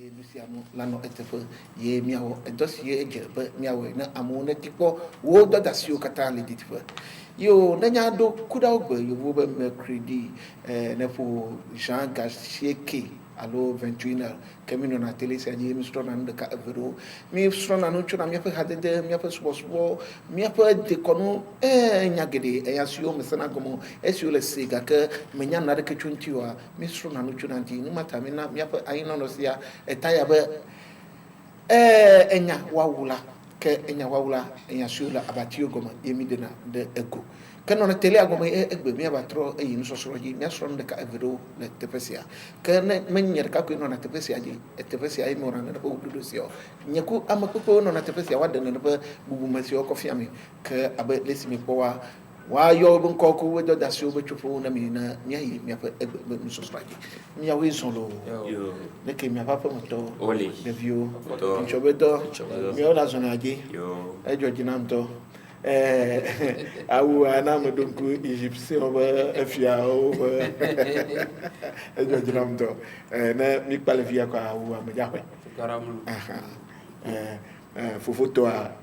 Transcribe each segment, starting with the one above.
ye Luciano lano etefe ye miawo dossier ejebe miawo na amone tipo wo dodasio katali ditfe yo nanya do kuda ogbe yo wo be mercredi na fo Jean Garcier alo ventuina kemino na tele se ni mi strona ndo ka evero mi strona no chuna mi fa hadede mi fa subo mi fa de kono nyagede yasio mi sana gomo esio le siga ke menya na de kechuntiwa mi strona no chuna nti ni mata mi na mi fa ayino no sia etaya be enya wawula ke enya wawula yasio la abatio gomo yemi de na de ego kano na tele agoma egbe mi abatro yin sosoroji mi asron de ka evero le tepesia ke na menyer ka ko no na tepesia ji tepesia ai mora na ko dudu sio nyaku amakoko no na tepesia wade na ba bubu masio ko fiami ke abe lesimi ko wa yo bon ko ko wedo da sio be chufu na mi na mi ai mi apa egbe mi sosoroji mi ya we solo yo ne ke mi apa mo to de view to chobedo mi ola zona ji yo ejo jinamto awu ana modonku egyptien oba afia oba ejo jinamto na mi qualifia kwa awu amejahwe karamu fofoto a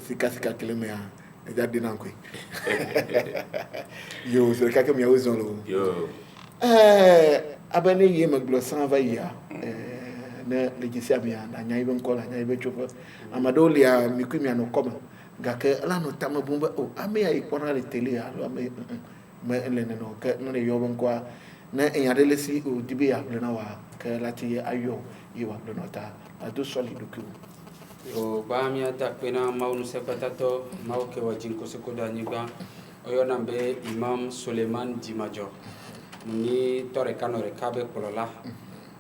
sikasika kilemea eja dinankwe yo so kaka mi awuzon lo yo abane ye maglo san va ya na legisia bia na nyai ben kola nyai be chofa amadolia mikumi anokoma gake la no tama bumba ame ay pona le tele alo ame me elene no ke no le yobon kwa na enyadele si o dibe ya na wa ke lati ayo yiwa no ta adu solido ku o ba mi ata pena maunu sepatato mau ke wajinko sekoda nyiga oyo nambe Imam Suleiman Dimajo ni tore kanore kabe kolola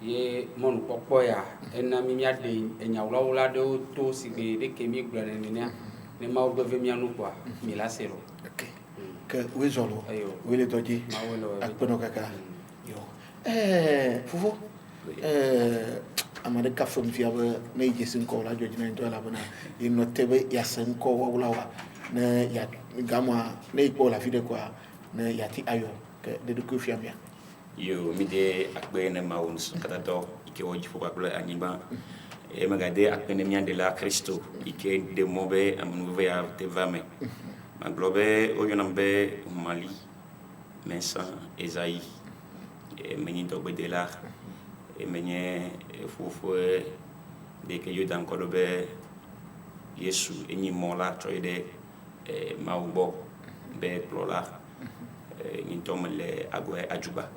ye mon popo ya enna mi miade enyawla do to sigbe de kemi glane ni ne ma o beve mianu kwa mi la sero okay ke wezolo wele doji akpono kaka yo fufu amade ka fom fiabe na yesin ko la joji na ndo la bana ino tebe yasen ko wala wa na ya gamwa na ipo la fide kwa na yati ayo ke de du fiamia yo mi de akbe na maunus katato ike woji fo kwa anyiba e magade akene miande la Cristo ike de mobe amuve ya te vame maglobe oyonambe Mali Mensa Esaïe e meni to bedela e menye fofo de ke yo dan kolobe Yesu enyi mola toide e maubo be plola ni tomle agwe ajuba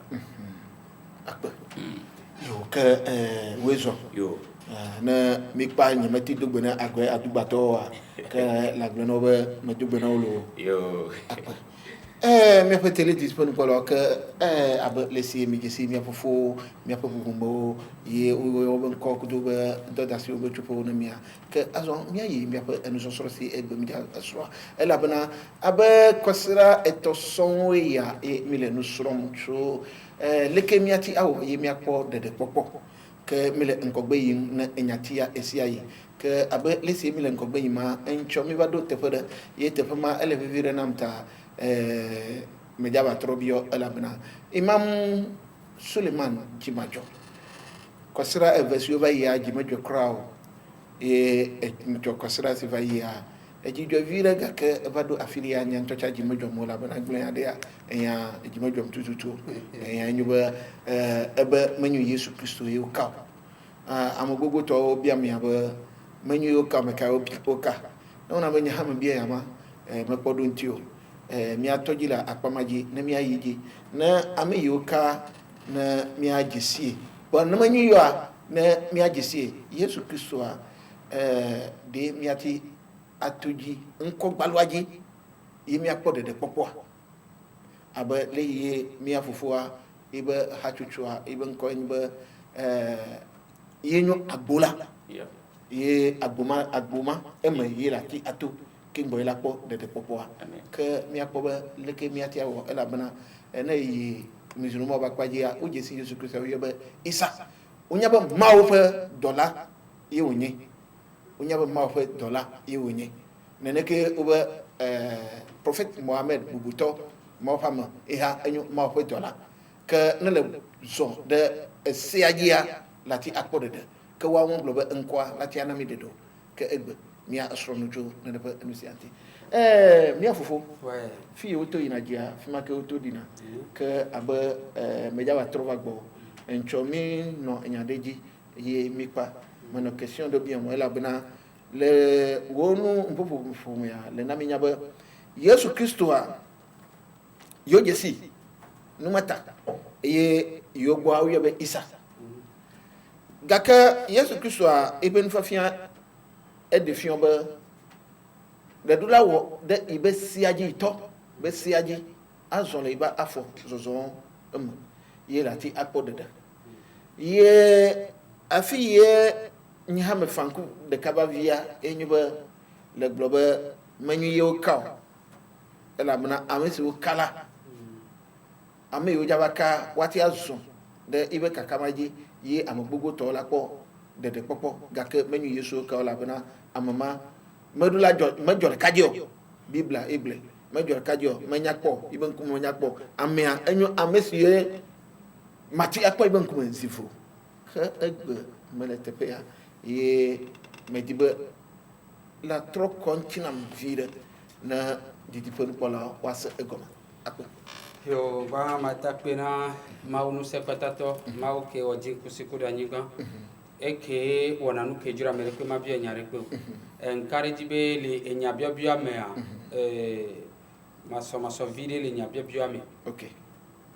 akba yo ke wezo yo na mi pa ni meti dugbe na agwe adubato ke la glono be me dugbe na olo yo mi fa tele disponible ke abe lesi mi gesi mi afofo mi afofo ye o ben ko ku do da si o be chupo na mi ke azon mi ayi mi fa enu so si e be mi da so e la bana abe kwasira eto son ya e mi le nu srom cho leke mi ati awo ye mi akpo de popo ke mi le nkogbe yin na enyatia esiayi ke abe lesi mi le nkogbe yin ma encho mi ba do tefere ye tefema ele vivire namta me jaba trobio elabna Imam Suleiman Dimajo kosira evesio ba ya Dimajo crowd nto kosira si va ya ejijo vire ga ke evado afilia nya nto cha Dimajo mo la bana glen ade ya Dimajo mtututu ya nyuba ebe menyu Yesu Kristo ye ka amogogo to bia me aba menyu yo ka me ka oka na ona menyu ha me bia ya ma me podo ntio mi atojila akpamaji na mi ayiji na ame yoka na mi ajisie bo na manyi yo a na mi ajisie Yesu Kristo a de mi ati atoji nko gbalwaji yimi akpode de popo aba leye mi afufua ibe hachuchua ibe nko ibe yenyo agbola ye agboma eme ye la ti atu kimbo ila po de popoa ke mi apoba leke mi atia wo ela bana na yi mizunuma ba kwaji ya uje si Yesu Kristo yo be isa unya ba mawo fe dollar ye wonye unya ba mawo fe dollar ye wonye nene ke oba prophet Mohammed bubuto mawo fama e ha enyo mawo fe dollar ke ne le zo de siagia lati akpɔ de ke wa wɔn gblɔ be ŋkɔa lati anami de do ke egbe mia esrɔ̃nu tso ne ƒe enu sia ŋuti mia fofo fi ye woto yina dzia fi ma ke woto dina ke abe medza va trɔ va gbɔ ŋtsɔ mi nɔ enya ɖe dzi ye mi kpa menɔ question ɖe biã mo elabena le wo nu ƒoƒo mea le na mi nya be Yesu Kristoa yo dzesi numata eye yo gbɔ awo yɔ be Isa gake Yesu Kristoa ebe nufafia de fiɔ be ɖeɖula wɔ ɖe ibe sia dzi tɔ be sia dzi azɔ le ibe afɔ zɔzɔ eme ye lati akpɔ ɖeɖe ye afi ye nyihame fanku ɖeka va via enye be le gblɔ be menyu yewo ka o elabena ame siwo ka la ame yiwo dzava ka woate azɔ ɖe ibe kakama dzi ye ame gbogbo tɔ la kpɔ ɖeɖekpɔkpɔ gake menyu Yesu ka o elabena ame ma meɖo la medzɔ ɖeka dzi o Biblia egblɔe medzɔ ɖeka dzi o menya kpɔ ibe ŋkume menya kpɔ amea enyo ame si ye mati akpɔ ibe ŋkume zifo ke egbe mele teƒea ye medi be la trɔ kɔ ŋuti nam vi ɖe ne didiƒe nukpɔlawo woase egɔme akpe yo ba mata kpena mawu nusekpɔtatɔ mawu ke wɔ dziŋkusiku ɖe anyigba eke wɔna nu ke dzra me ɖe kpe ma bia nya ɖe kpe o nkaɖe dzi be le enya biabia mea masɔmasɔ vi ɖe le nya biabia me okay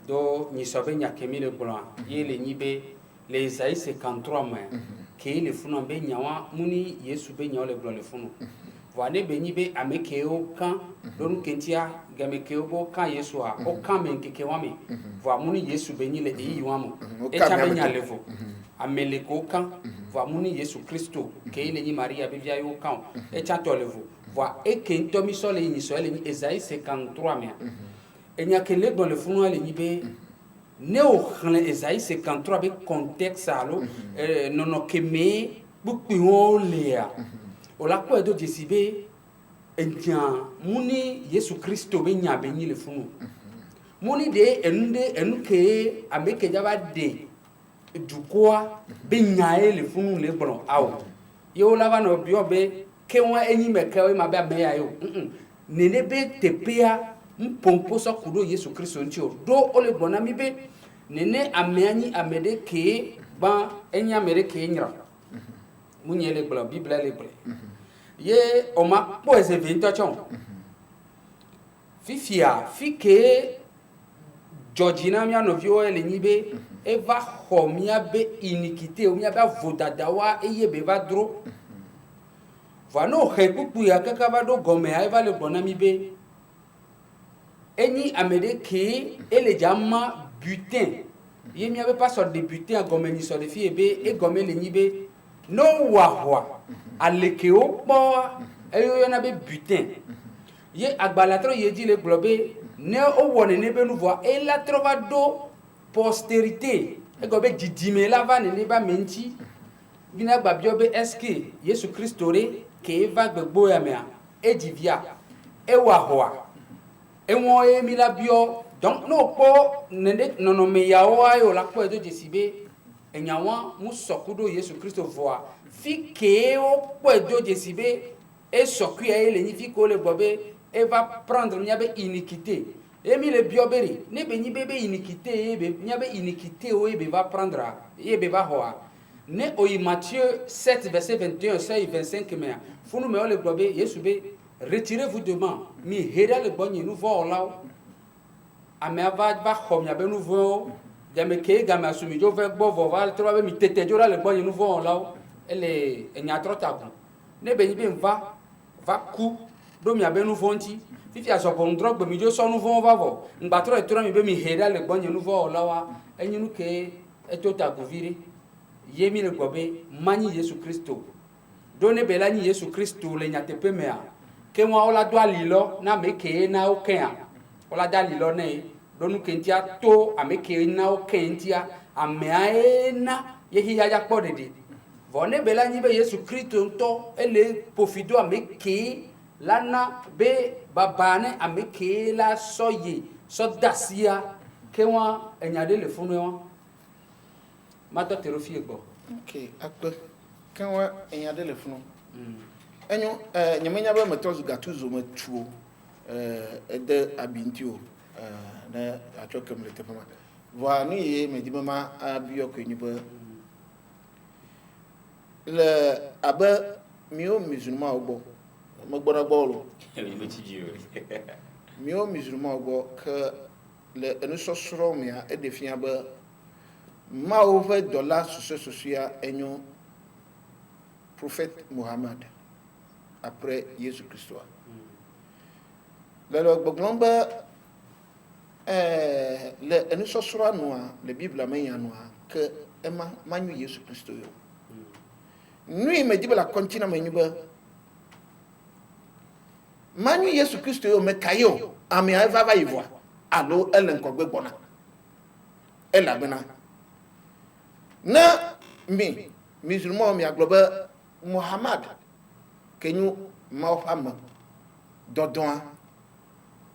do nyisɔ be nya kemi le gblɔa ye le nyi be le Esaïe 53 me ke le funu be nyawa muni Yesu be nyawo le gblɔ le funu vɔ ne be nyi be ame kewo kan do nu kentia game kewo bo kan Yesua o kan me nkeke wa me vɔ muni Yesu be nyi le eyi wa mo etsa be nya le vo ame le ko kan vɔ muni Yesu Kristo ke le nyi Maria be via yo kan etsa tɔ le vo vɔ eke ntɔ mi sɔ le nyi sɔ le nyi Esaïe 53 me enya ke le gblɔ le funu le nyi be ne o xlẽ Esaïe 53 be contexte alo nɔnɔ keme kpukpuiwo lea o la kpɔe do dzesi be enya muni Yesu Kristo be nya be nyi le funu muni de enu ke ame ke dzava de dukɔa be nya ye le funu le gblɔ awo ye wo la va nɔ biɔ be ke wa enyi me ke wo ma be ame ya yo nene be teƒea mpompo sɔ ku ɖo Yesu Kristo ŋuti o do o le gblɔ na mi be nene amea nyi ame ɖe ke gbã enye ame ɖe ke nyra mu nye le gblɔ Biblia le gblɔ ye o ma kpɔ eze ve ŋutɔ tsɔ fifia fi ke dzɔdzi na mía nɔviwo le nyi be eva xɔ mía be iniquité o mía be vodadawoa eye be va dro va no xe kpukpu ya kaka va ɖo gɔmea eva le gblɔ na mi be enyi ame ɖe ke ele dzama butin ye mía be pasɔ de butin agɔme nyi sɔ de fi be egɔme le nyi be no wa hoa alekewo kpɔ eyo yɔna be butin ye agbalatrɔ ye dzi le gblɔ be ne o wɔ nene be nu vɔa ela trɔ va ɖo postérité egɔ be dzidime la va nene ba me ŋuti bina gbabiɔ be eske Yesu Kristo ɖe ke eva gbegbo ya mea edzi via ewa hoa enwɔ ye mi la biɔ donc no kpɔ nene nɔnɔme yawoa ye o la kpɔ edo dzesi be enyawa mu sɔku ɖo Yesu Kristo vɔa fi ke wo kpɔ edo dzesi be esɔku ya ye le nyi fi ke wo le gbɔ be eva prendre mía be iniquité ye mi le biɔ be re ne be nyi be iniquité ye be mía be iniquité wo ye be va prendre ye be va xɔa ne o yi Matthieu 7 verset 21 sɛ 25 mea funu me wo le gbɔ be Yesu be retirez-vous de moi mi hera le gbɔ nye nu vɔ wɔlawo amea va xɔ mía be nu vɔwo game ke game asumi dzo vɛ gbɔ vɔ va trɔ be mi tete dzo la le gbɔ nye nu vɔ wɔlawo ele enya trɔ ta gu ne be nyi be va ku ɖo mía be nu vɔ ŋuti fifi azɔƒo ŋudrɔ gbe mi dzo sɔ nu vɔwo va vɔ ŋgbatrɔ etrɔ mi be mi he ɖa le gbɔ nye nu vɔ wɔlawoa enyi nu ke eto ta gu vi ɖe ye mi le gbɔ be manyi Yesu Kristo do ne be la nyi Yesu Kristo le nyateƒe mea ke ŋua wo la do ali lɔ na ame ke na wo kea wo la do ali lɔ ne do nu ke ŋutia to ame ke na wo ke ŋutia amea ye na ye xixia kpɔ ɖeɖe vɔ ne be la nyi be Yesu Kristo ŋutɔ ele ƒofi do ame ke la na be baba ne ame ke la sɔ ye sɔ dasia ke ŋua enya ɖe le funu wa ma do te refie go ok akpe kan wa enya de le funu enyo nyamenya ba metozu gatuzo matuo de abintio na achokem le tefama wa ni ye medimama abio kwenyuba le aba mio musulman ogbo magbona gbolo mio musulman ogbo que le enu sosro mia e defia ba ma o fe dollar socia enyo prophète Muhammad après Jésus Christ le gboglomba le enu sosro noa le bible amenya noa que ema manyu Jésus Christ yo nui me dibla continue menyuba manyu Jésus Christ yo me kayo ami ava va ivoa allo elen ko gbegbona ela bena na mi musulman mi agloba Muhammad kenyu mawfam dodon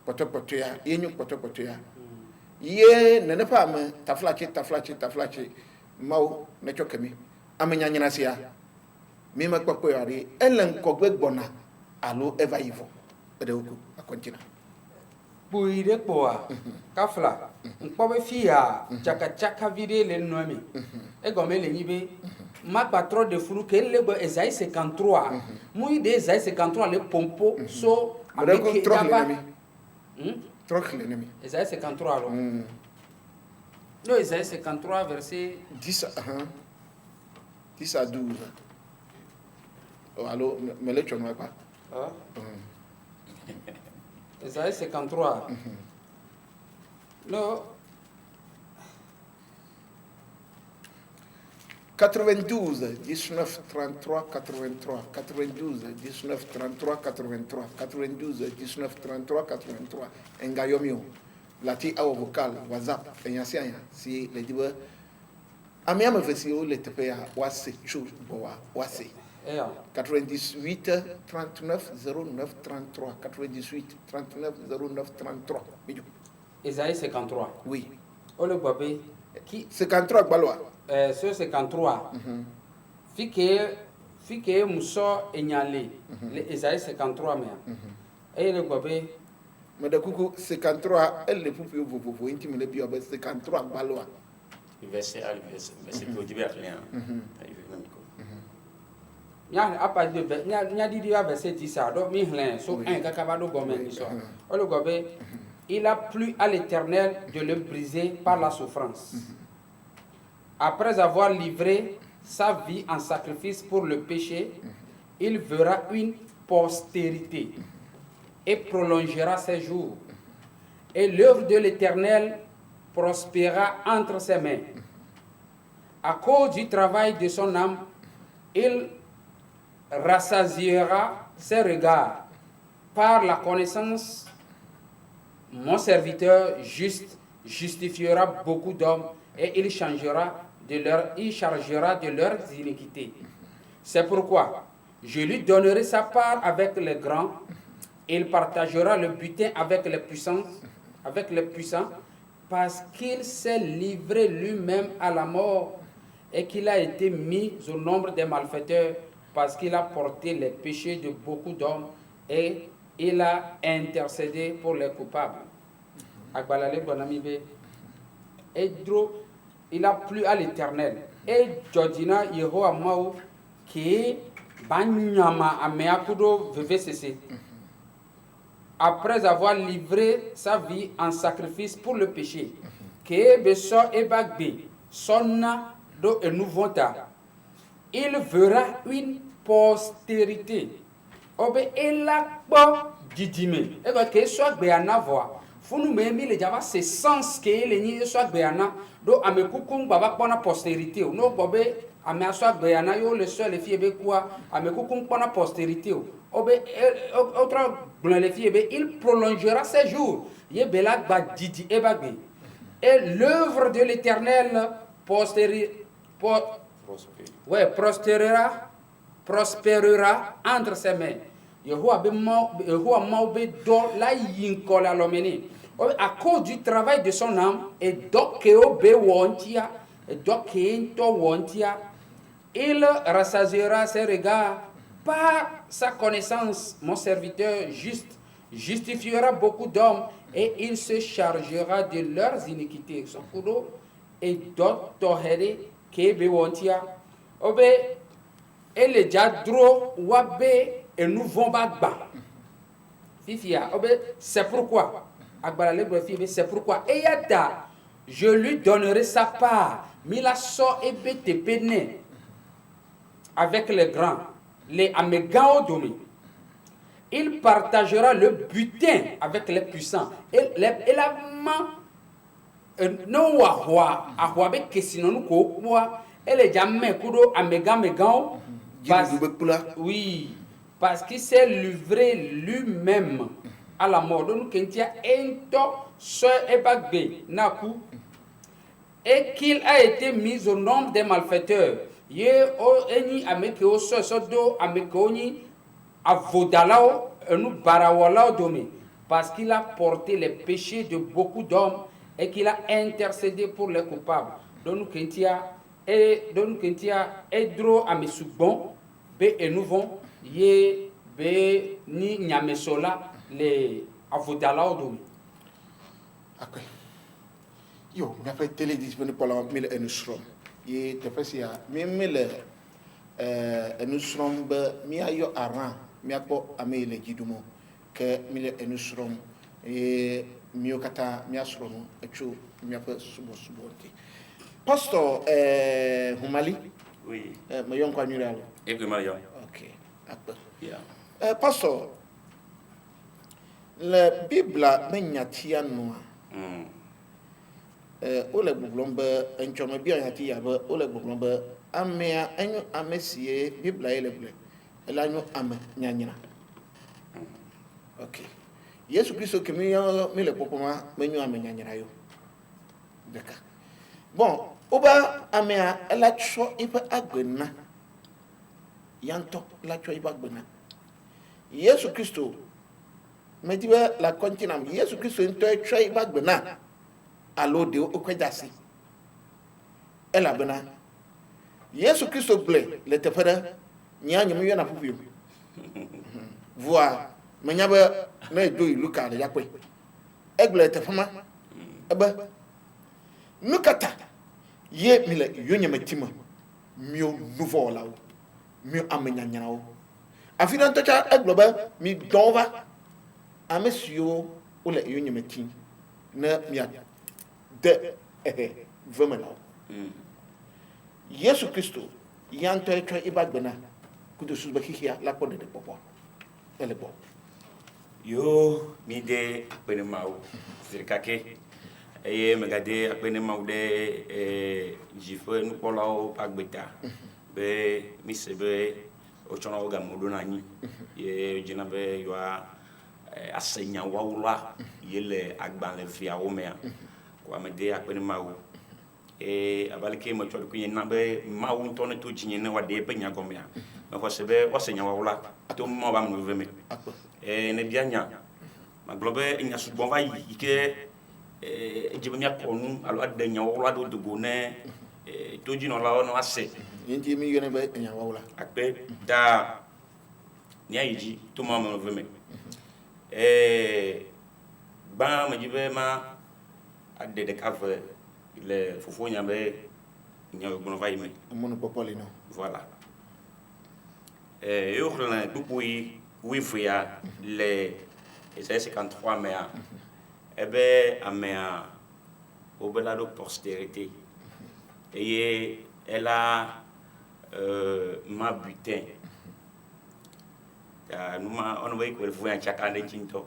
poto ya yenyu poto ya ye nene pa me taflache maw ne chokemi amenya nyina sia mi ma kpakpo yari elen ko gbegbona allo eva ivo ede oku akontina buire poa kafla nkpobe fia chaka vide le nomi e gome le nyibe ma patron de furu ke le bo Esaïe 53 mui de Esaïe 53 le pompo so avec daba trop l'ennemi Esaïe 53 alors no Esaïe 53 verset 10 à 12 oh allo me le chono pas Esaïe 53 no 92 19 33 83 92 19 33 83 92 19 33 83 engayomio lati awo vocal whatsapp enyasiya si le diba amia me vesi o le tepea wase chu boa wase 98 39 09 33 98 39 09 33 bijo Esaïe 53 oui ole babé qui 53 balwa sur 53 fike muso enyale le Esaïe 53 mea et le babé mais de coucou 53 elle le poupe vovo intime le bio 53 balwa verset al verset pour divers rien nya apa de nya di verset 10 do mi hlen so un kakaba do gomen ni so o le gobe il a plu à l'Éternel de le briser par la souffrance après avoir livré sa vie en sacrifice pour le péché il verra une postérité et prolongera ses jours et l'œuvre de l'Éternel prospérera entre ses mains à cause du travail de son âme il rassasiera ses regards par la connaissance. Mon serviteur juste justifiera beaucoup d'hommes et il chargera de leurs iniquités. C'est pourquoi je lui donnerai sa part avec les grands, il partagera le butin avec les puissants, parce qu'il s'est livré lui-même à la mort et qu'il a été mis au nombre des malfaiteurs, parce qu'il a porté les péchés de beaucoup d'hommes et il a intercédé pour les coupables. Il a plu à l'Éternel. Et Jodina Yehowa Mao qui Banyama Ameakudo VVCC. Après avoir livré sa vie en sacrifice pour le péché, que Beso Ebagbe, Sonna do Enuvonta, il verra une postérité. Obe elakbo didime. Eba ke soit beana voix. Funu memi le java c'est sens que le ni soit beana do amekukum baba pona postérité. No bobe ame soit beana yo le seul fie be quoi amekukum pona postérité. Obe autre blanc le fie be il prolongera ses jours. Ye belak ba didi ebagbe. Et l'œuvre de l'Éternel prospérera entre ses mains. Yehowa maube do la yinkola lomeni. À cause du travail de son âme et donc que be wontia donc il rassasiera ses regards par sa connaissance. Mon serviteur juste justifiera beaucoup d'hommes et il se chargera de leurs iniquités. Et d'autres kebe wontia obe ele jadro wabe et nous vont bagba fifia obe c'est pourquoi agbara le fibe c'est pourquoi et yada je lui donnerai sa part mila so ebe te pene avec les grands les amegao domi il partagera le butin avec les puissants et la non wa ahwa be kesinonu ko kwa ele jamais kudo amegao oui parce qu'il s'est livré lui-même à la mort donc kentia ento so ebagbe naku et qu'il a été mis au nombre des malfaiteurs ye o eni ameke o so do ameke oni avodalao nous barawala domi parce qu'il a porté les péchés de beaucoup d'hommes et qu'il a intercédé pour les coupables. Donc nous kentia edro amesubon be enuvon ye be ni nyamesola le avodala odumi. Ok. Yo, mi fait télé disponible pour la mille et nous serons. Ye te fait sia même le et nous serons mi ayo aran mi akpo ame le gidumo que mille et nous serons et mio kata mi asrono echo mi apa subo. Pastor Humali. Oui. Me yon kwa nyuralo. Et que Mariam. OK. Akba. Yeah. Pastor la Bible menyatia no. O le gbogbombe enchome bi anyati ya ba o le gbogbombe amea enyo amesie Bible ele ble. Ela nyo ame nyanyina. OK. Yesu Kristo kemi me le popoma menyo ame nyanyina yo. Deka. Bon, oba amea ela cho ipa agbena. Yanto la cho ipa agbena. Yesu Kristo me dibe la continam Yesu Kristo into cho ipa agbena. Alo de okwejasi. Ela bena. Yesu Kristo ble le tefere nyanyi mu na fufu. Voa menyabe na do iluka le yakwe. Egle tefama. Ebe nukata ye mile yonya metima mio nouveau lawo mio amenyanyanawo afina ntocha egloba mi donva amesio ole yonya metin na mia de vemelawo Yesu Kristo yanto etwa ibagbena kudo susba kihia la pode de popo ele bo Yo mi de penemau sirkake et me garder après ne maude jifre nous polao agbeta be mi sebe o chona o gamudo nani ye jina be yo asenya wawula yele agban le via o mea kwa me de après ne mau abalike mo choro kunye na be mau ntone to jinye ne wade be nya gomea me ko sebe o senya wawula to mo ba mo veme ne bianya ma globe nya subon va yike jibamia konu alo adenya wala do dugone toji no la no ase yenti mi yone be nya wawla akpe da ni ayiji to ma mo veme ba ma jibe ma adde de cave le fofo nya be nya gbono vaime mono popoli no voilà yo khona dupuyi wifuya le c'est 53 mais ebe amea obelado postérité et elle a ma butin nous ma on va écouter vous un chaka de tinto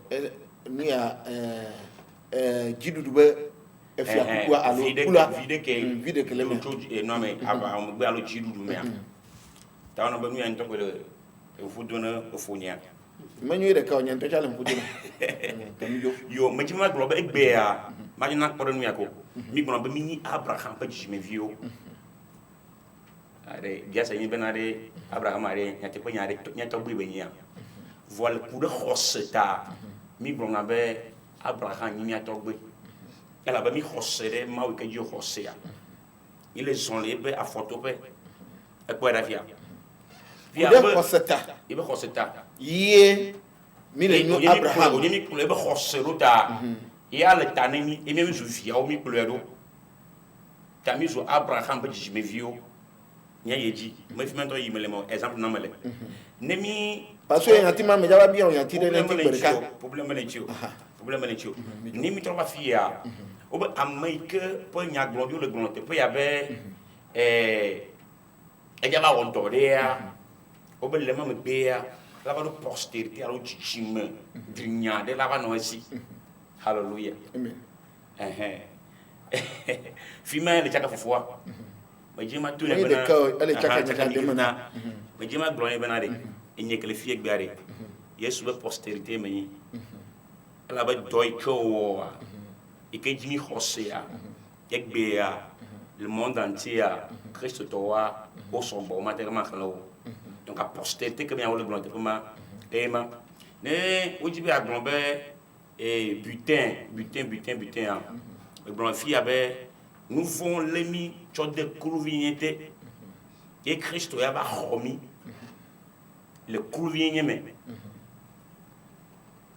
ni a jidudube e fi akua alo kula vide que le non mais aba on gbe alo jidudu me ta on ba nu en to ko le fu dona o funia manyu de ka onyen to challenge fudina yo ma ci ma globe egbe ya ma na ko nu yako mi gbono ba mi ni Abraham pa ji me vio are dia sa ni benade Abraham are nyate ko nyaade nyato bu be nya vol ku de hosseta mi gbono be Abraham ni nyato gbe ela ba mi hossere ma o ke ji hossea il est zonlé be a photo pe e ko era via Ode koseta. ibe khoseta Ye mile nyu Abraham. o yemi kule be khosero ta ya le tanemi e même via o mi kule do tami zo Abraham be jime vio nya yeji me fi mento yimele mo exemple na mele nemi Parce que yantima me jaba bien yanti de nanti berka. problème le tio nemi to ba fia o be amaike po nya glodio le glonte po ya be e jaba won to de ya o be le ma me be ya la ba no postérité alo chichime drinya de la ba no si hallelujah Amen. Fima le chaka fufua majima tu ne Oui, bana d'accord, elle est chaka de mana. majima glone bana de enye kele fie gbare yesu be postérité mani ala ba doy ko e ke jimi hosea ekbe ya le monde entier Christ toa au son bon matériellement khalo donc a postérité que bien le glone te ma ema ne ojibi aglombe et butin le blanc fille avait nous vont l'emi sur des couruvignete et Christ y avait remis le couruvigneme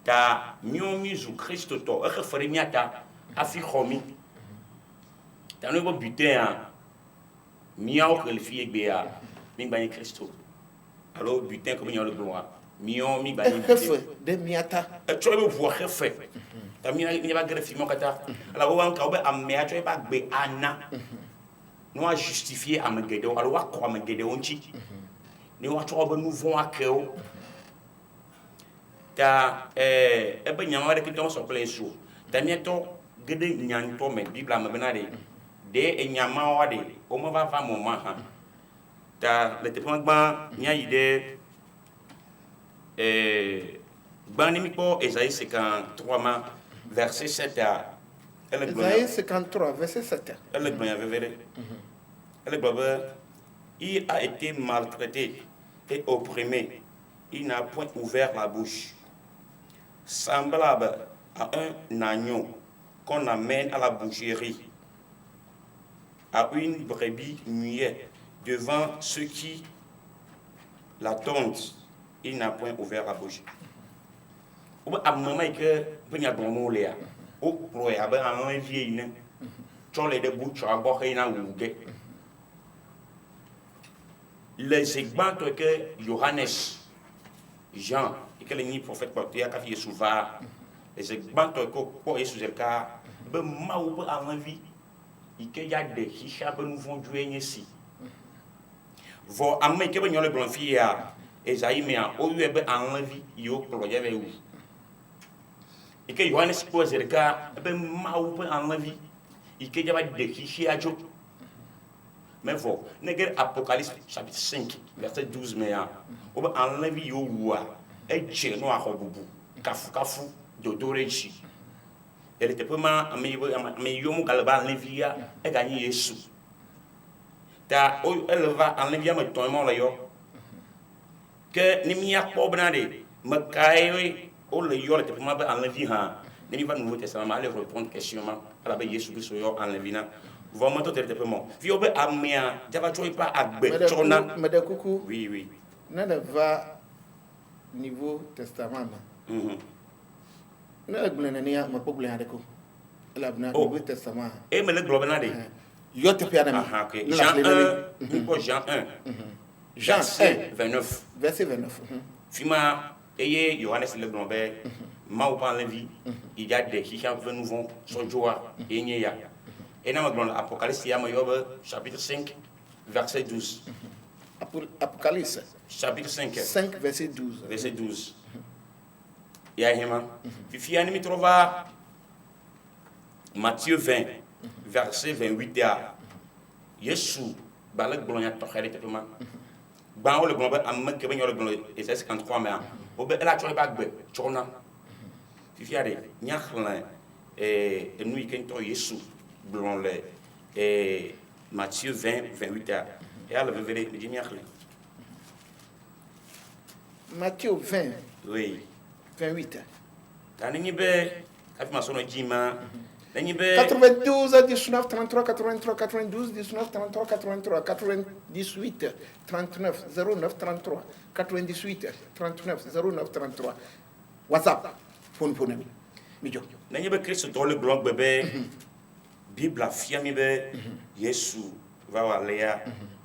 ta miomi zu Christ to e fere miata afi remis ta no butin miao que le fille gbea mi ba Christ alors butin comme il le blanc mion mi ba ni De miata. tu veux voir fait tamina ni ba greffi mo kata ala wo wan ka obe amme a ba gbe ana no a justifier am gedeon ala wa ko am gedeon chi ni wa to obe nous vont akeo ta e be nyama de kiton so plein so tamia to gede nyan to me bibla ma benade de e nyama wa de o ma va mo ma ha ta le te pangba nya ide Banimiko Esaïe 53 ma verset 7 à Esaïe 53 verset 7. Il a été maltraité et opprimé. Il n'a point ouvert la bouche. Semblable à un agneau qu'on amène à la boucherie, à une brebis muette devant ceux qui l'attendent. Il n'a point ouvert la bouche. Ou à moment que penya bon léa ou pour ya ba en vie ine chole de bouche à boire ina ouge les exemples que Johannes Jean et que les prophètes portaient à Kafi Souva les exemples que pour Jésus le cas be ma ou ba en vie il que ya de hisha be nous vont jouer ici vo amma que ben le blanc fia Esaïe mais au lieu be en vie yo pour y avait où et que Johannes pose le cas ben ma ou ba en vie il que ya ba de hisha jo mais bon neger Apocalypse chapitre 5 verset 12 mais au ba en vie yo wa e je no ahobubu kafu dodorechi elle était vraiment mais yo mu galba en vie ya e gagner Jésus ta elle va en vie me ton la yo que ni mi ak pobnade me kai o le yo le te vraiment en vie ha ni va Nouveau Testament aller répondre question ma ala be Jésus Christ yo en vie na vraiment tout était vraiment vi obe amia jaba choi pas agbe chona Madame Coucou. oui Nana va Nouveau Testament. Na glenania ma po glenadeko. La bna Nouveau Testament. et me le globe na de Yo te piana. ah ok Jean 1 Jean 1 Jean 1 29 verset 29. Fima eye Johannes le globe ma ou pas la vie il y a des qui veulent nous vont so joie et nya et na ma glon Apocalypse ya ma yob chapitre 5 verset 12 Apocalypse chapitre 5 5 verset 12. verset 12 ya hima fifi ani mi trova Matthieu 20 verset 28 ya Yesu balak glon ya to xere te ma ba o le glon ba am ke ben yo le glon et 53 mais o be la choy ba gbe chona fifi are nyakhlan et nous ken to Yesu glon le et Matthieu 20 28 ya et ala be vere di nyakhlan Matthieu 20 oui 28. tani be afi masono jima 92 19 33 83 92 19 33 83 98 39 09 33 98 39 09 33 WhatsApp phone mi jo nani be Christ to le blog bebe Bible afia mi be Yesu va walea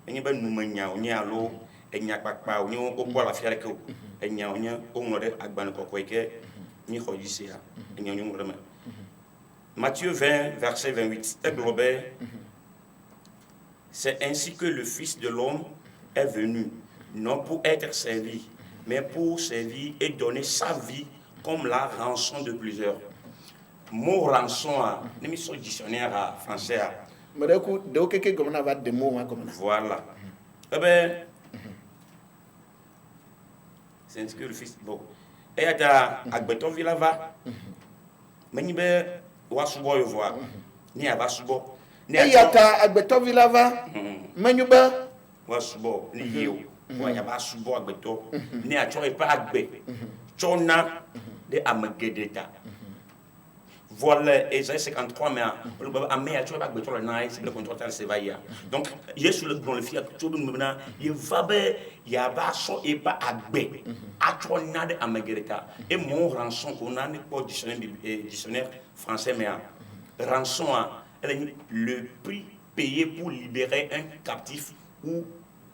nani be numanya onya alo enya pakpa onye okwa la fia ke enya onya onwore agban kokko ike ni khojisia enya onye ngorema Matthieu 20 verset 28 c'est ainsi que le Fils de l'homme est venu non pour être servi mais pour servir et donner sa vie comme la rançon de plusieurs. Mot rançon a nimi so dictionnaire à français a Madeku de okeke gomna va de mots comme ça. Voilà. Eh ben c'est ainsi que le Fils bon et ada agbeto vilava meni be wasubo yo voa ni aba subo ni yata agbeto vilava menyuba wasubo ni yeo wa ya ba subo agbeto ni acho e pa agbe chona de amagedeta voilà Ésaïe 53 mais amé acho ba agbeto na c'est le contrôle c'est va ya donc Jésus le glorifie tout le monde il va be ya ba so e pa agbe acho na de amagedeta et mon rançon qu'on a ni pas dictionnaire français mais rançon le prix payé pour libérer un captif ou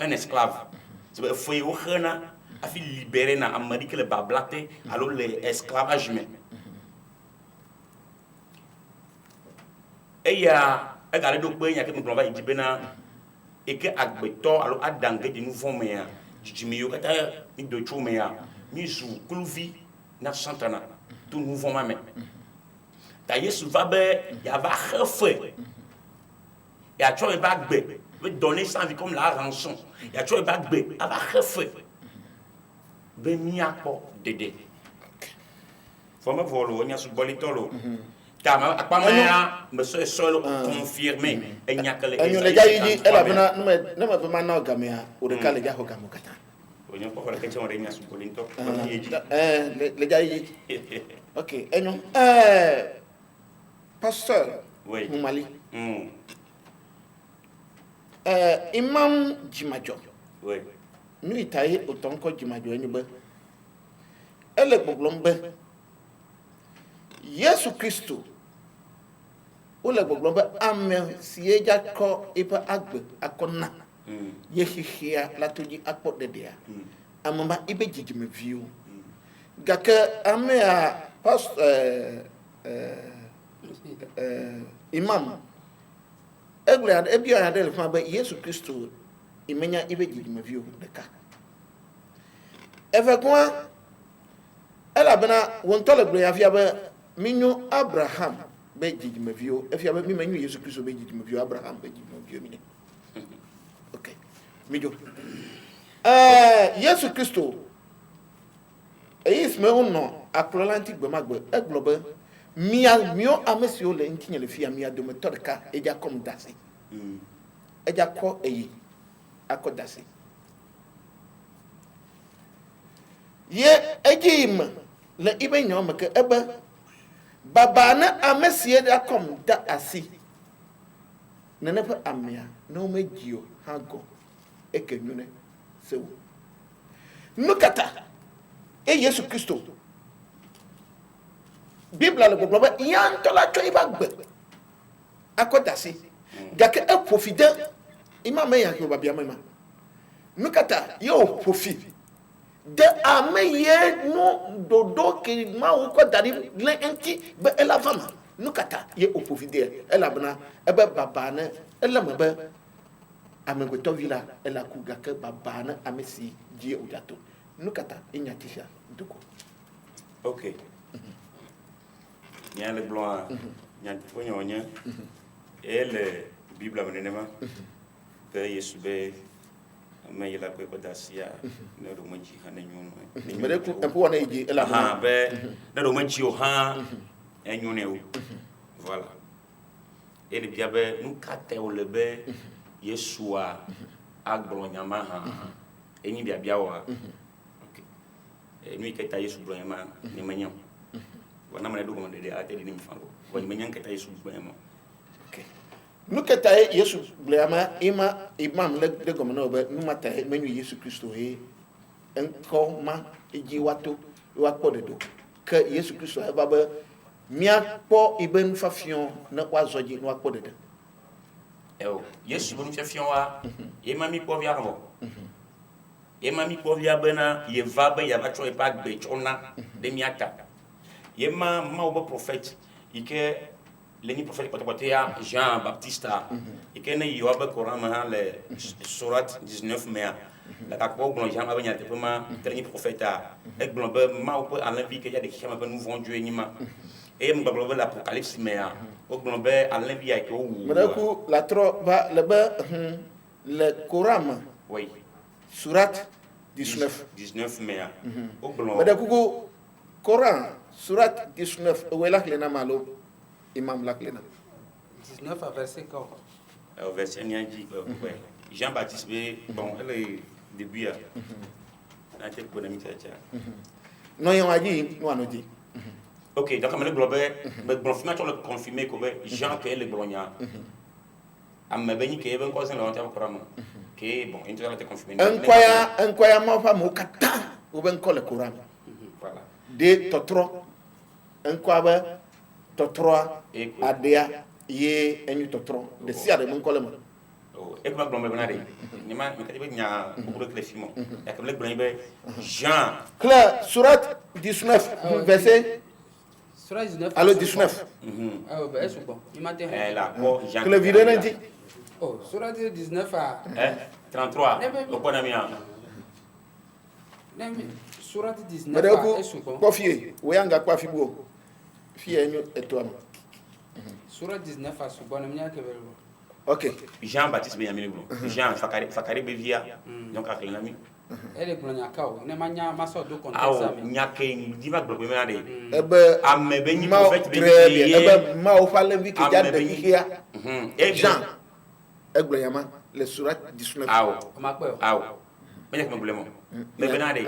un esclave. C'est il faut libérer na Amérique le bablate alors l'esclavage humain. Et il y a regardez donc il y a que nous va dire bena et que agbeto alors adangue de nouveau mais jimiyo kata ni do chomea ni zu kluvi na santana tout nouveau mamen. Ta Yesu va be ya va refaire et a choisi bagbe veut donner sa vie comme la rançon et a choisi bagbe a va refaire be mi akpo dede forme volo nya su bolitolo tama akpamaya me so solo confirmer e nya kale enyo le ga yi ela bana no me ma na ogamea o de kale ga hogamu kata onyo ko la question de nya su bolito le ga yi OK enyo pasteur oui Mali imam Jimajo oui nu itaye otonko Jimajo enyo be ele gboglombe Yesu Kristo ole gboglombe amen sieja ko ipa agbe akona ye hihia latoji akpo dedea amamba ibe jijime view gaka amea pastor imam egla ebia adel fa ba Yesu Kristo imenya ibe jijime view deka evegwa ela bana wontole gbe afia ba minyo Abraham be jijime view afia ba mi manyu Yesu Kristo be jijime view Abraham be jijime view mi OK mijo Yesu Kristo isme uno akrolanti gbe magbe eglobe mio amesio le ntinye le fia mia de metodka eja kom dasi eja ko eyi akodasi ye ejim le ibe nyom ke ebe baba na amesie da kom da asi nene pa amia no megio hago ekenyune sewu nukata Yesu Kristo Bible le gbogbo yan to la choi bagbe akodasi gake e profite imam ya ko babia mama nukata yo profite de ameye no dodo ke ma wo ko dari le enti be elavama nukata ye o profite elabna e be baba na elama be amengo to vila ela ku gake baba na amesi die odato nukata inyatisha duko OK Nyan le blanc nyan ponyo nya et le Bible amenema pe Yesu be me yela ko dasia ne do manji hanenyu mere ku empo wana iji ela ha be ne do manji o ha enyu ne o voilà et le biabe nu kate o le be Yesu a agbro nyama ha enyi bia bia wa OK e nu iketa Yesu bro nyama ni manyam wana mana do gonde de ate de ni fango woni men yanka tay su bema ok nous que tay yesu blama imam le de gomno be nous matay menu yesu christo he enko ma eji wato wa ko de do que yesu christo e baba mia po iben fafion na kwa zoji no ko de de yesu bon fafion wa e mami po via mo e mami po via bena ye va be ya va cho e pa be chona de miata ye ma obo prophète ike leni prophète potopotea Jean Baptiste ike ne yo ba Coran ma le surat 19 mais la ka ko bon Jean ba nya te ma dernier prophète e blon ba ma obo ala bi ke ya de chama ba nouveau Dieu ni ma et mon blon l'Apocalypse mais o blon ba ala bi ya ke o Madaku la tro ba le Coran oui surat 19 mais o blon Madaku Coran surat 19 wela klena malo imam la klena 19 à verset 4 verset nyanji ouais Jean Baptiste bon elle début à la tête pour la non yon aji no anodi ok donc comme le globe mais bon finalement le confirmer que Jean que le glonia am beni que ben ko sen la on programme que bon il doit être confirmé enkwaya ma fa mo kata o ben ko le Coran voilà de totro enkwaba totro adea ye enyu totro de sia de mon kolema e ko blombe banade ni ma mi kadibe nya beaucoup de clefimo ya comme le blombe Jean clair surat 19 verset surat 19 allo 19 ah ben est bon il m'a dit la ko Jean que le vidéo n'a dit oh surat 19 à 33 au bon ami surat 19 Madaku est bon ko fie weyanga kwa fibo fie enyu etwa surat 19 à bon mi nya ke belo ok Jean Baptiste Benjamin Blon Jean Fakari Bevia donc avec l'ami ele glonya kaw ne manya maso do ah contexte nyake diva globe menade ebe amme beni ma prophète très bien beni ebe ma o fale vi ke jade hia et Jean egloyama le surat 19 o ma pe mais il y a comme problème mais benade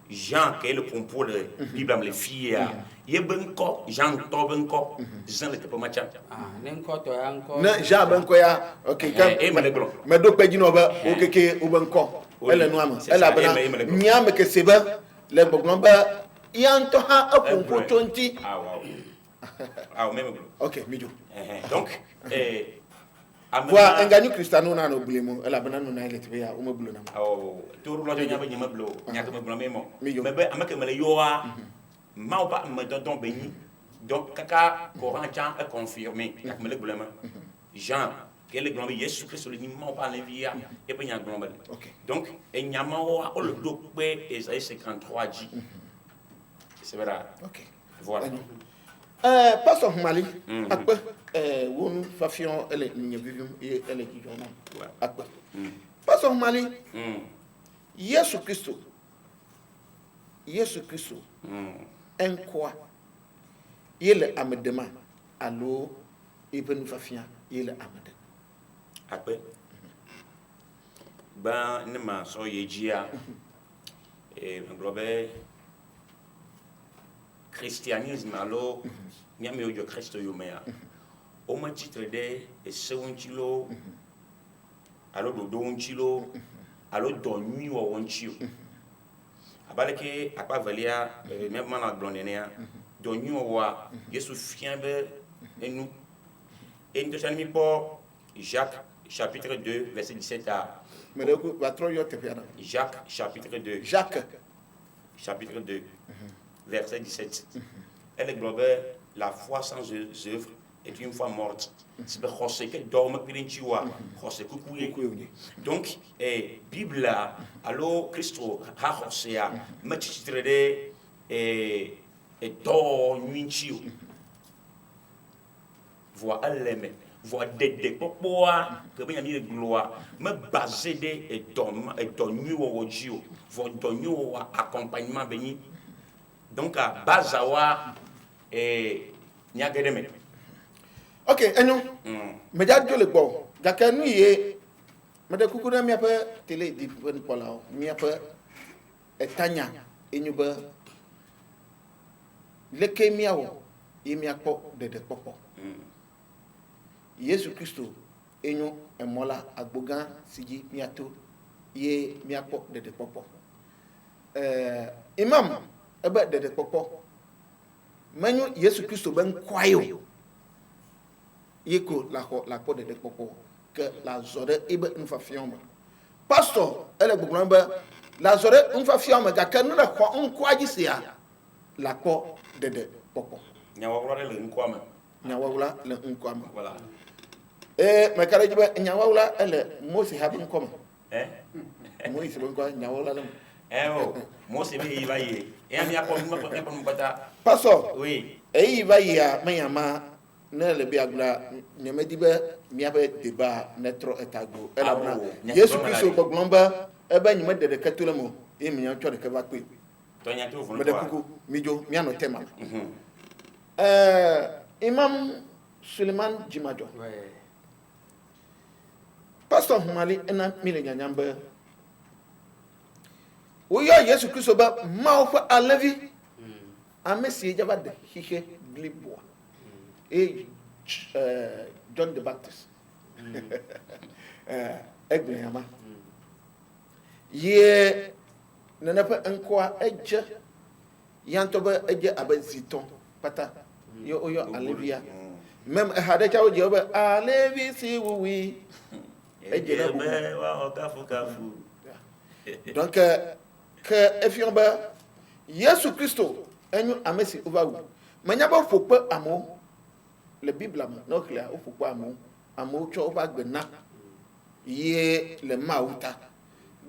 Jean qui est le compo de Bible am les filles ye benko Jean to benko Jean le pas match ah ne nko to ya nko na Jean ben ko ya ok kam me do pe jino ba o keke o ben ko ele no ama ele abana nya me ke seba le boglon ba yanto ha apunko tonti même ok mijo donc wa enganyu Cristiano na no blemo ele abana no na ile tebe ya o me bulo na tour lo nya ba nyama blo nya ka blo memo mais be amaka mele yoa ma ba me don beni donc kaka Coran Jean est confirmé yak mele blo ma Jean quel est glombe Yesu Christ le nyama ba le via e be nya glombe donc e nyama o le do pe Isaïe 53 dit c'est vrai ok voilà pastor Mali akpe won fafion ele nya vivim ele ki jona akpe pastor Mali Yesu Christo en quoi il amedema allo ibn fafian il amede akpe ba ne ma so yejia englobe christianisme allo nyame ojo Christo yomea o ma titre de esewunchilo allo dodo unchilo allo donu wo wonchio abaleke akpa valia même na blondenia donu wa Yesu fiambe enu et nous sommes pour Jacques chapitre 2 verset 17 à Jacques chapitre 2 chapitre 2 verset 17 elle englobait la foi sans œuvre est une foi morte c'est parce que dorme pirinchiwa khose kukuye donc Bible allo Christo ha khosea machitre de do nuinchio voix alleme voix de popoa que bien mi gloire me basé de don nuwo wojio voix don nuwo accompagnement beni donc à bazawa nyagedeme ok enyo me ja jole gbo jaka nu ye me de kukuna mi apa tele di pen pola mi apa etanya enyu ba leke miawo imiakpo dede popo Yesu Christo enyo emola agbogan siji miato ye miakpo dede popo imam ebe dede popo manyo Yesu Christo ben kwayo yeko la ko dede popo que la zore ibe nfa fioma pastor ele gbogbon la zore nfa fioma ga kan na ko nkwaji sia la ko dede popo nyawawla le nkwama voilà me kala jibe nyawawla ele mosi habin koma mosi bon ko nyawawla le mosi bi yiba yi mi akon mo bata pastor oui yiba yi a mayama na le bi agla nyame dibe miabe deba netro etago ela bna Yesu Christo gbogbomba ebe nyime dede katulamo e mi nyan twode ke ba pe to nyan to fun ko kuku mijo mi ano tema Imam Suleiman Jimajo Pastor Humali ena mile nyanyamba Oyo Yesu Christo ba maofa alevi amesi jaba de hihe glibwa John the Baptist egbin yama ye nenepa enkoa eje yantoba eje abaziton pata yo oyo alevia même hade chawo je oba alevi si oui eje na be wa kafu donc que efiomba Yesu Christo enyu amesi over manya ba fokpe amo le bible am no clear o fokpe amo cho over gbena ye le mauta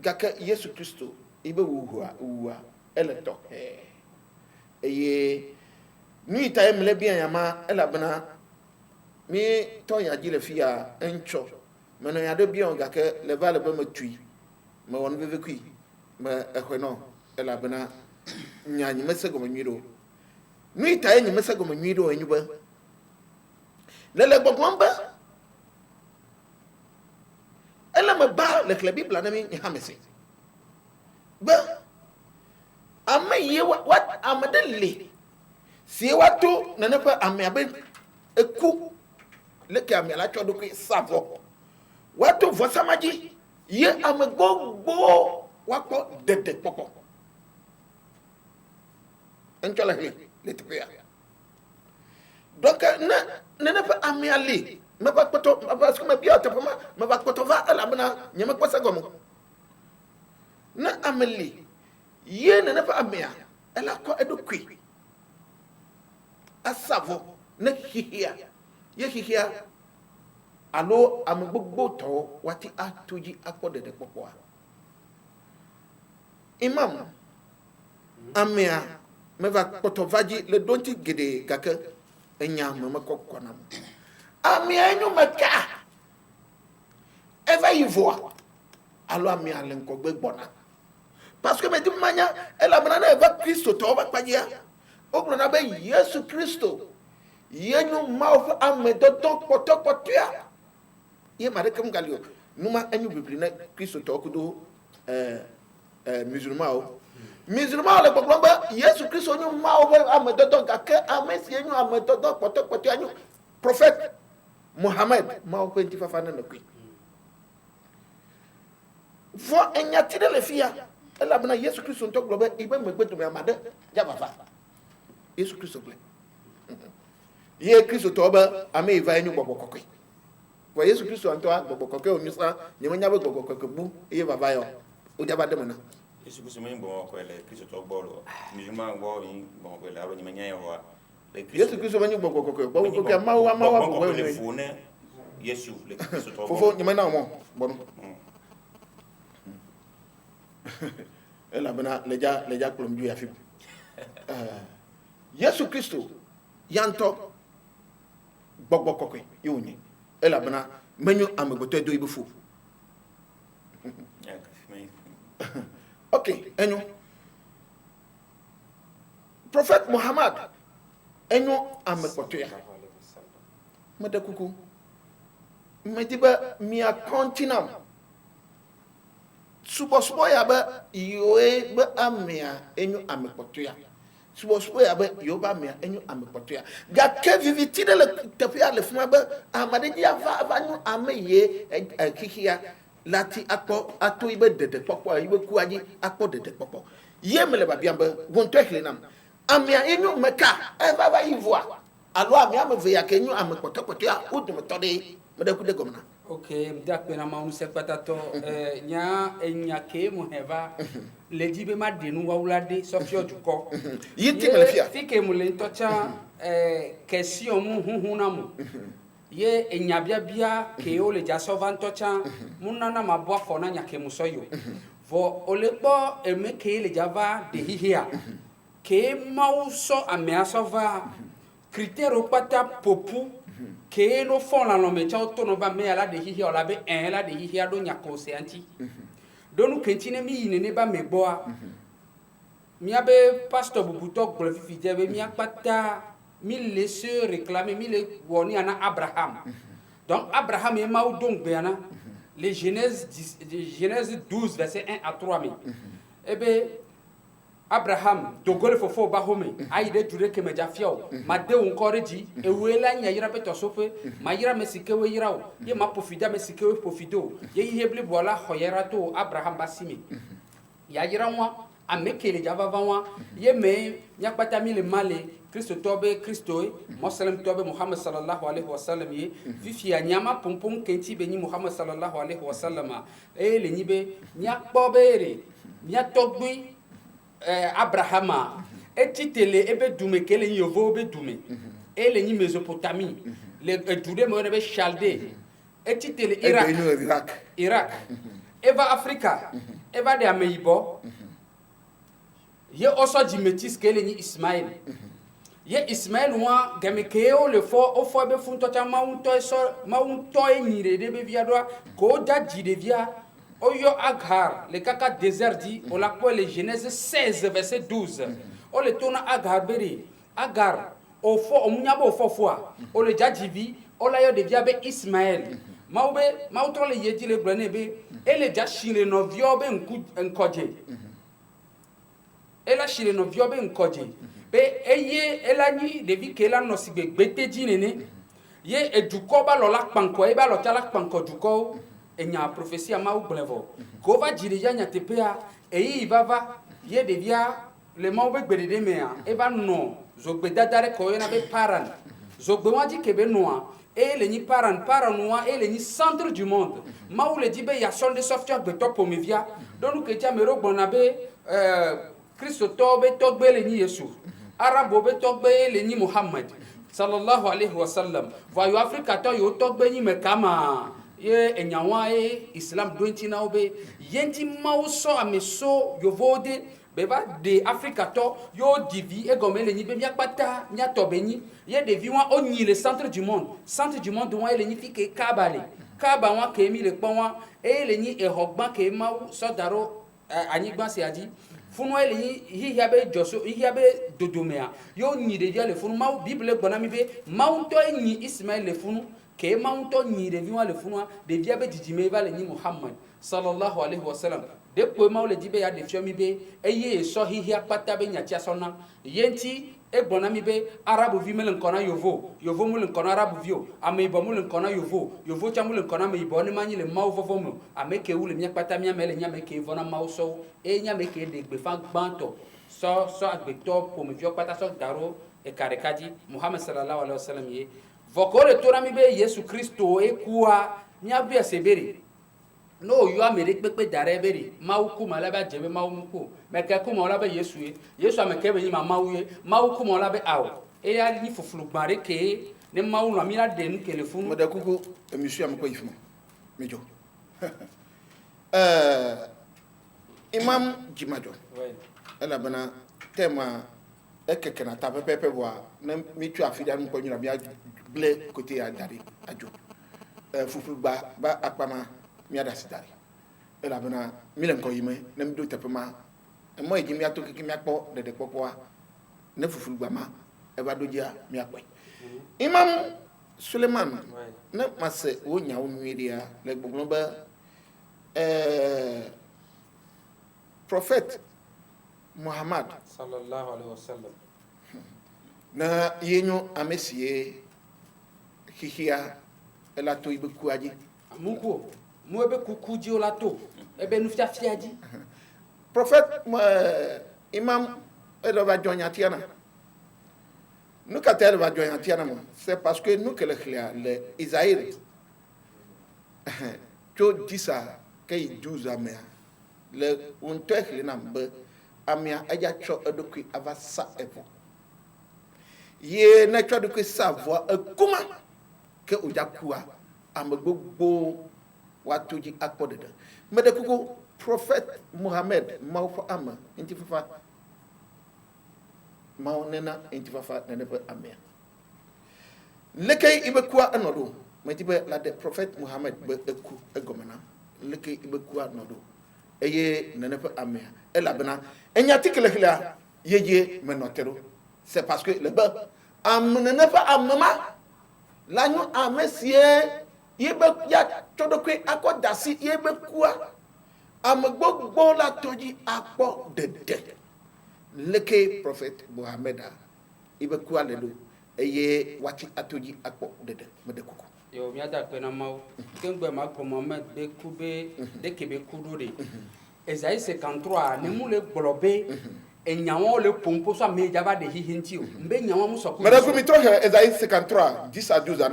gaka Yesu Christo ibe wuwa ele to ye ni ta emle bien yama ela bana mi to ya jile fia encho meno ya de bien gaka le vale be matui me won be vekui me ehweno ela bana nyanyi mesego manwiro ni ta enyi mesego manwiro enyuba lele gbogbomba ela me ba le bible na mi hamese ba amaye wat amadele si wato nanepa amabe eku leke amela chodo ko savo wato vosamaji ye amegogbo wapo dede popo enchola he letpea donc nanepa amiali me ba poto ba skuma biata pama me ba poto va ala bana nyama kwasa gomo na ameli ye nanepa amia ela ko edokui asavo na hihia ye hihia alo amgbogbo to wati atoji akpode de popo imam amia me va potovaji le donti gede gaka enya me kokona amia enyu maka eva yivoa alo amia le nkogbe gbona parce que me di manya ela banana eva Christo to ba pajia ogro na be Yesu Christo yenyu maufa amedodo potopotia ye mare kam galio numa enyu bibli na Christo to kudo musulman le gbogbomba Yesu Christo nyu maufa amedodo gake amesi yenyu amedodo potopotia nyu prophète Muhammad maufa ntifafana na kwi vo enyatire le fia ela bana Yesu Christo to globe ibe megbedu me amade jabava Yesu Christo ble ye Christo to ba ame iva enyu gbogbo wa Yesu Christo anto gbogbo onisa nyemanya be gbogbo bu ye baba yo o jaba de mona Yesu Christo me bo ko ele Christo to gboro musulman wo yin bo ko ele aro nyemanya yo wa Yesu Christo manyu gbogbo ko amawa bo le fune Yesu le Christo to fofo nyemanya mo bono ela bana leja kulum ju ya fi Yesu Christo yanto gbogbo kokwe yoni ela bana menyu amegboto do ibufu okay enyu Prophet Muhammad enyu amegboto ya madakuku mediba mia continent subo ya ba yoe ba amia enyu amegboto ya subo ya ba yoba me enyu amepoto ya ga ke viviti de le tapia le fuma ba amade dia va nyu ameye kikia lati akpo ato ibe dede popo ibe kuaji akpo dede popo ye mele ba biamba wonto ekle nam amia enyu meka va yivoa alo amia me ve ya ke enyu amepoto ya udum tode mede kude gomna. Ok, mdak pena ma unse patato nya ke mu heva leji be ma denu wawulade sofio juko yiti me fia fike mu le tocha question mu hunhuna mu ye enya bia ke o le ja sovan tocha munana ma bo afo na nya ke mu soyo vo olepo eme ke le java de hihia ke ma so amea sova critère pata popu ke no fon la no me cha to no ba me ala de hihi ola be en la de hihi ado nya ko se anti donu kentine mi yine ne ba me boa mi abe pastor bubuto gbo fifi je be mi akpata mi le se réclamer mi le woni ana Abraham donc Abraham e ma udon gbe ana les Genèse 12 verset 1 à 3 mi ebe Abraham dogole fofo ba home aide jure ke meja fiao ma de un koreji e wela nya yira beto sofe ma yira mesike we yirawo ye ma pofida mesike we pofido ye heble bola hoyera to Abraham basimi ya yira nwa amekele java vanwa ye me nya pata mi le male Christo tobe Christo Muslim tobe Muhammad sallallahu alaihi wasallam ye fifi ya nyama pompom kenti be ni Muhammad sallallahu alaihi wasallam e le nibe nya pobere nya togbi Abrahama etitele ebe dume kele yovo be dume ele ni Mésopotamie le dude mo be Chaldée etitele Irak eva Africa eva de ameibo ye oso di métis kele ni Ismaël ye Ismaël wa game keo le fo be funto ta maunto enyire de be viadwa ko daji de via Oyo Agar, le kaka désert dit, on l'a quoi les Genèse 16, verset 12. On le tourne Agar beri. Agar, au fond, on m'a beau fois. On le jadjivi, on l'a eu de viabe Ismaël. Maube, mautro le yedi le grenebe, et le jachile no viobe un kodje. Et la chile no viobe un kodje. Pe, eye, elani, de vi kela no sibe, bete jinene. Ye, et du koba lo lak panko, eba lo talak panko du ko. Enya prophétie ma ublevo ko va dirija nya tepea e va ye devia le ma be gbede mea e va no zo gbeda dare ko na be paran zo gbe waji kebe noa e le ni paran noa e le ni centre du monde ma ou le dibe ya sol de software be top pomivia donu ke ja mero gbona be Christo tobe togbe le ni Yesu arabo be togbe le ni Muhammad sallallahu alaihi wasallam voyo Africa to yo togbe ni mekama ye enyawa e Islam dointi na obe yenti mauso ameso yovode beba de Africa to yo divi e gomele ni be miakpata nya tobeni ye de vi wa onyi le centre du monde wa ele ni fike kabale kaba wa ke mi le pon wa e le ni e hogban ke mau so daro anigban se adi funu ele ni hihiabe joso hihiabe dodomea yo nyi de dia le funu mau bible gbona mi be mau to enyi Ismaël le funu ke maunto ni de viwa le funwa de via be jijime va le ni Muhammad sallallahu alaihi wasallam de po ma le dibe ya de fiomi be eye so hihia pata be nya tia sona yenti e gbona mi be arabu vi melen kona yovo mu len kona arabu vio ameibo mu len kona yovo cha mu len kona meibo ni manyi le mau vovo mu ameke wu le nya pata mi amele nya meke vona mau so e nya meke de gbe fa gbanto so agbeto po mi vio pata so daro e karekaji Muhammad sallallahu alaihi wasallam ye vokole tora mi be Yesu Kristo e kuwa nya bia sebere no yo amere pepe dare bere mauku malaba jebe maumuku meke ku mo labe Yesu ameke be ma mauku mo labe awo e ya ni fufulu gbare ke ne mau no mi la de nu telefonu mada kuku emission am ko yifuma mejo Imam Jimajo ela bana tema ekeke na ta pepe wa na mi tu afida mu ko nyina bia ble côté à dari ajo fufulu ba akpama mi ada sidari ela bana mi len ko yime na mi do tepema e mo ejimi ato kiki mi akpo de popoa na fufulu ba ma e ba do dia mi akpo Imam Suleiman na mase wo nya wo nweria le gbogbo ba Prophet Muhammad sallallahu alaihi wasallam na yenyo amesie hihia elato ibekuaji Muko mo ebe kukuji olato ebe nu fiafiaji prophète imam elle va joindre tiana nous quand elle va joindre tiana c'est parce que nous que le Isaïe tu dis ça kay 12 amia le on te nambe amia aja cho edokui ava sa evo ye na cho de savoir comment que ojakua amgbogbo watuji akpodede mede kuko prophète Mohammed mawfa ama intifafa mawnena intifafa nenepe amia lekay ibekua anodo metibe la de prophète Mohammed be eku egomena lekay ibekua anodo eye nenepe amia elabena enyati kelekela yeje menotero c'est parce que le ba amnenepe amama lanyu amesie yebe ya chodokwe akodasi yebe kuwa amgbogbo la toji akpo dede leke prophète Mohammed ibe kuwa ledo eye wati atoji akpo dede medekuko yo mi ada pe na mawo kengbe ma ko Mohammed be kube de kebe kudore Esaïe 53 ne mu le gbolobe enyawo le pompo so me jaba de hihinti o mbe nyawo mu sokko medeku mi to Esaïe 53 10 à 12 ans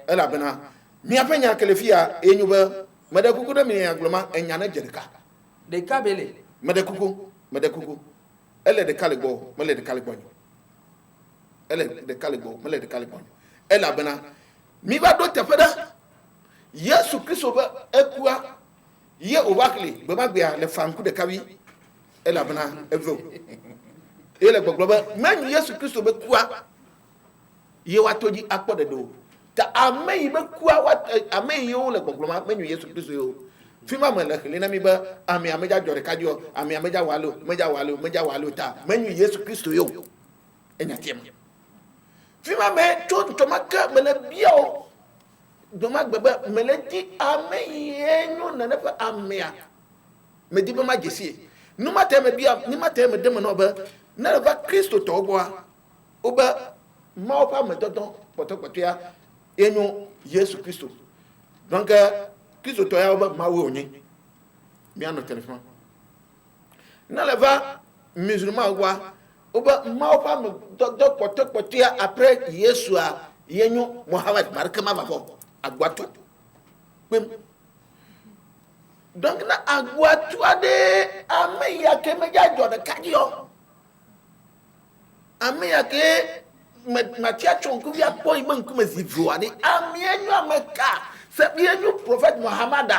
ela bena mi afenya kelefia enyuba medeku de mi agloma enyana jerika de kabele medeku elle de kalebo mele de kalebo elle de kalebo mele de kalebo ela bena mi ba do tefeda Yesu Kristo ba ekua ye obakli be magbia le fam ku de kawi ela bena evo ele gbogbo men Yesu Kristo be kua ye watoji akpo de do ta amei be kua wat amei yo le gbogbo men Yesu Kristo yo fima mo le khile na mi ba ami ameja jore kajo ami ameja walo ta men Yesu Kristo yo enyatem fima me to maka me le bio do magbebe me le di amei enyo na ne fa amea me di be majesi no matter me bia ni matter me dem no ba na ba Kristo to boa oba ma opa me dodon potopoto ya enyo Yesu Kristo donc Kristo to ya oba ma we onye mi ano téléphone na le va musulman wa oba ma opa me dodon potopoto ya après Yesu a yenyo Mohammed markama bafo agwato pem donc na agwatu ade ame ya ke meja jode kadio ame ya ke matia chonku ya boy man kuma zivu ade ame enyu ameka c'est bien prophète Mohammed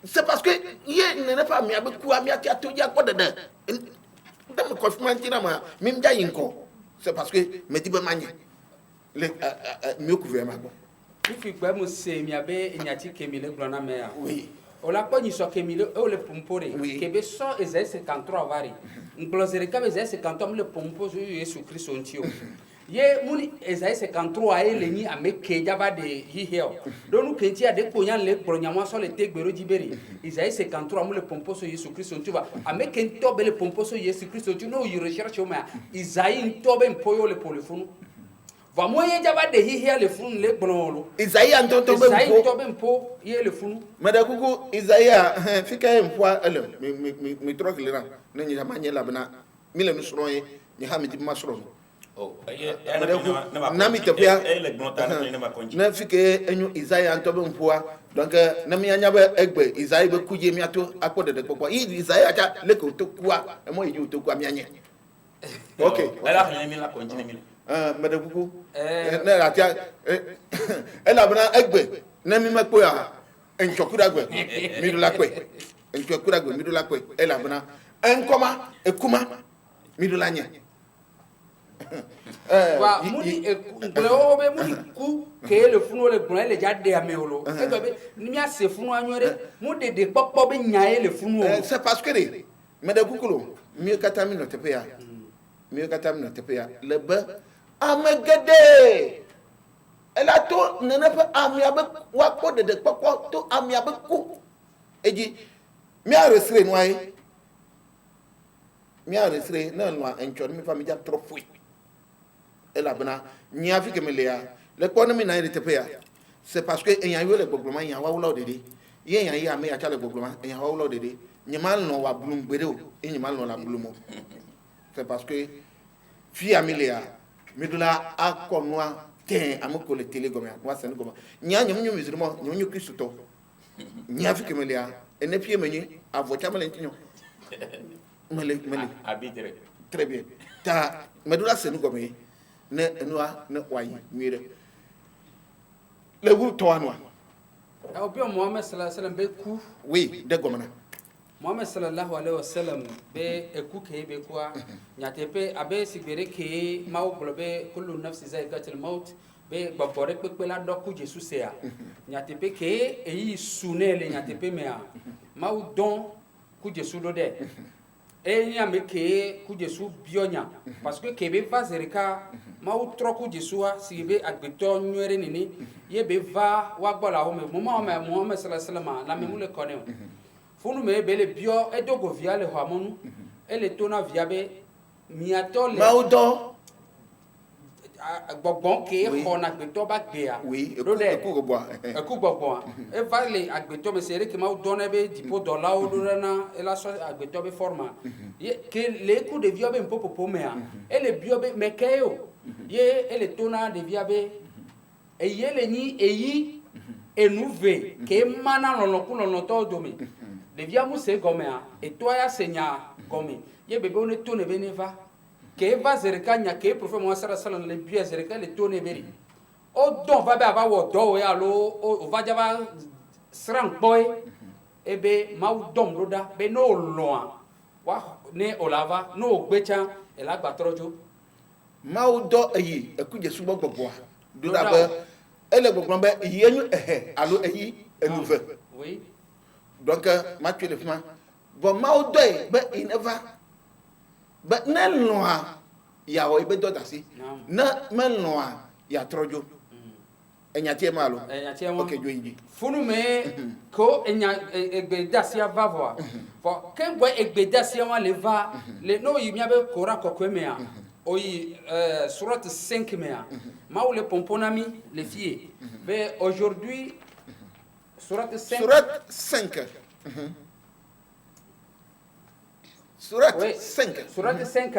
c'est parce que ye ne pas mi abeku ame atia to ya ko dede dem confirmation na ma mi mja yinko c'est parce que me di be manye le mi okuve ma gbo ifi gbe mo se mi abe enyati kemile glona me ya oui ola ko nyiso kemile o le pompore oui. kebe so Esaïe 53 vari nglozere ka Esaïe 53 le pompo so Yesu Kristo ntio ye muni Esaïe 53 e leni ameke jaba de hiheo donu kenti ade konya le bronyama so le tegbero jiberi Esaïe 53 mu le pompo so Yesu Kristo ntio ba ameke nto be le pompo so Yesu Kristo ntio no yi recherche o ma Esaïe nto be mpoyo le polifonu va moye jaba de hihea le funu le brolo Isaïe antonto be Esaïe nto be mpo ye le funu Madakuku Isaïe fika mpoa ele mi trokilera ne nya manye labna mile nusroye ni hamidi masro oh na mi tepia na fike enyu Isaïe anto be mpoa donc na mi anya be egbe Isaïe be kuje mi ato akode de popo i Isaïe aja le ko to kwa e mo yi to kwa mi anye okay ala mi la continue mi Madakuku na atia ela bana egbe na mi mapo ya enchokura gwe midula kwe enchokura gwe midula kwe ela bana enkoma ekuma midula nye wa muni nglo be muni ku ke le funu le gbon le jade ameolo e be ni a se funu anyore mu de popo be nyae le funu c'est parce que Madakuku lo mi katami no tepea le ba amegede ela to nene pe amiabe wa ko de popo to amiabe ku eji mi a resire no encho mi famille trop fouille et la bana nya fi kemelia le kono mi na ite pe ya c'est parce que eyan yo le gbogbo ma yan wa wo dede ye yan ya me ya cha le gbogbo ma eyan wa wo dede nyimal no wa blum gbere o nyimal no la blumo c'est parce que fi amelia medula akonwa ten amoko le télé gomia wa sen goma nya nyum musulman nyum Christ to nya fi kemelia ene pie menyi avo cha mele ntinyo mele Abitre. très bien ta medula sen gomia ne enwa ne wayi mire le wu to anwa Au bien Mohamed sallallahu alayhi wa sallam be ku. oui de gomana Mohamed sallallahu alayhi wa sallam be eku ke be kwa nyate pe abe sigbere ke maw blobe kullu nafsi zaiqatul maut be gbobore pepe la doku Jesu sea nyate pe ke eyi sunele nyate pe mea maw don ku Jesu do de e nya me ke ku Jesu bionya parce que ke be va zerika maw troku Jesu a sibe agbeto nwere nini ye be va wa gbola o me Mohamed sallallahu alayhi wa sallam na me mule kone funu me bele bio edogo via le hamonu ele tona via be miato le maudo gbogbon ke khona gbeto ba gbea oui eku gbogbon e va le agbeto be sere ke mau donne be dipo dola o na ela so agbeto be forma ye ke le ku de via be mpopo pomea ele bio be mekeo ye ele tona de via be e yele ni eyi enuve ke mana lolo to domi devia mu se gomea et toi ya senya gomi ye bebe on to ne beneva ke va zereka nya ke prophète Mohammed sallallahu alayhi wa sallam le bia zereka le to ne beri o don va be aba wo do ya lo o va java sran boy ebe mau dom roda be no loa wa ne olava no gbecha e la gbatrojo maudo eyi eku Jesu gbogbo do da be ele gbogbo be yenu alo eyi enuve oui. Donc, ma tu le fais. Bon, ma au deuil, ben il ne va. Ben, n'est loin. Il y a eu besoin d'assis. Na, mais loin. Il y a trop d'eau. Et il y a tiens malo. Ok, je dis. Funu me ko egbedasia va voir. For ken boy egbedasia wa le va le no yimia be kora kokwemea. Oyi surat 5 mea. Ma ou le pomponami les filles. Mais aujourd'hui Surat 5. Surat 5. Surat oui. 5. Surat 5.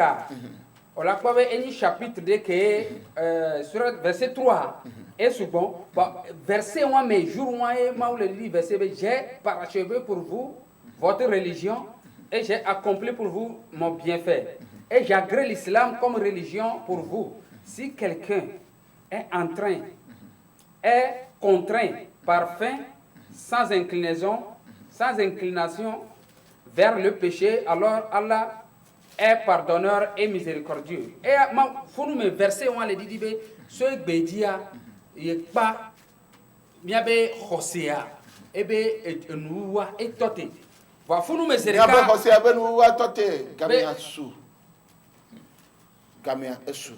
On l'a pas vu chapitre de que surat verset 3. Et souvent, verset 1, mais jour 1, et le verset, j'ai parachevé pour vous votre religion et j'ai accompli pour vous mon bienfait. Et j'agrée l'islam comme religion pour vous. Si quelqu'un est contraint par faim, sans inclination vers le péché, alors Allah est pardonneur et miséricordieux. Et faut nous me verser on le dit be so gbedia ye pa miabe hosea ebe enuwa etote va faut nous me zereka miabe hosea be nuwa tote gamia su gamia esu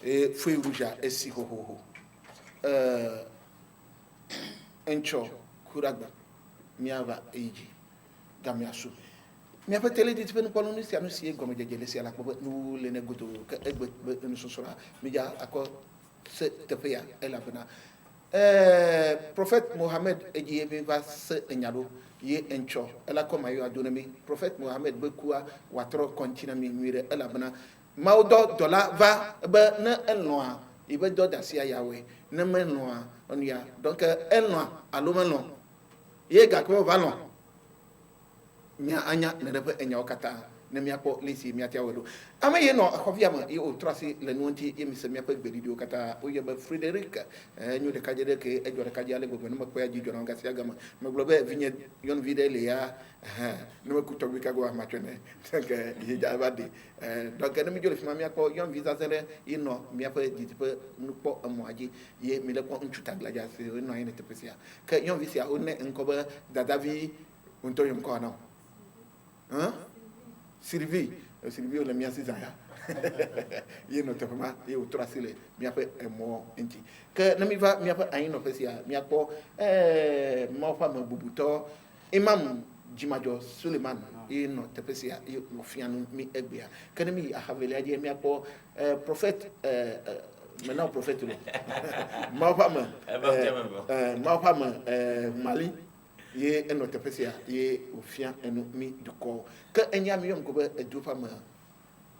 e feu rouge esi ho ho encho kuragba miava eji gamia su mi apa tele dit pen poloni si anu si gomme jele si ala ko nu le ne goto ka egbe nu so sora mi ja ako se tepeya ela bana prophète Mohammed eji ebe va se enyado ye encho ela ko mayo adonami prophète Mohammed be kuwa watro kontina mi mire ela bana maudo dola va be na enloa ibe do dasia yawe na menloa onia donc enloa alomano ye ga ko va non nya anya ne repe enya okata ne mi apo lesi mi atia wodo ama ye no akoviama e o trasi le nonti e mi se mi apo gbedi okata o ye ba Frederic nyu de kajede ke e jore kajale go no makko ya ji joro ngasi agama me globe vigne yon vide le ya no makko to bi kago ma chone donc ye ja badi donc ne mi jole fima mi apo yon visa sere ino mi apo di tipo nu po amoaji ye mi le ko nchuta glaja se no ene tepesia ke yon visa o ne enkoba dadavi unto yom ko na Sylvie le mia sizaya ye no te fama ye o trasile mi ape mo enti que na mi ape aino fesia mi apo mo fa me bubuto imam Jimajo Suleiman no tepesia yo fianu mi egbia kanemi ahavele adi mi apo prophet maintenant prophète Mahama Mali ye eno tepesia ye ofia eno mi de ko que enya mi yom ko be edupa ma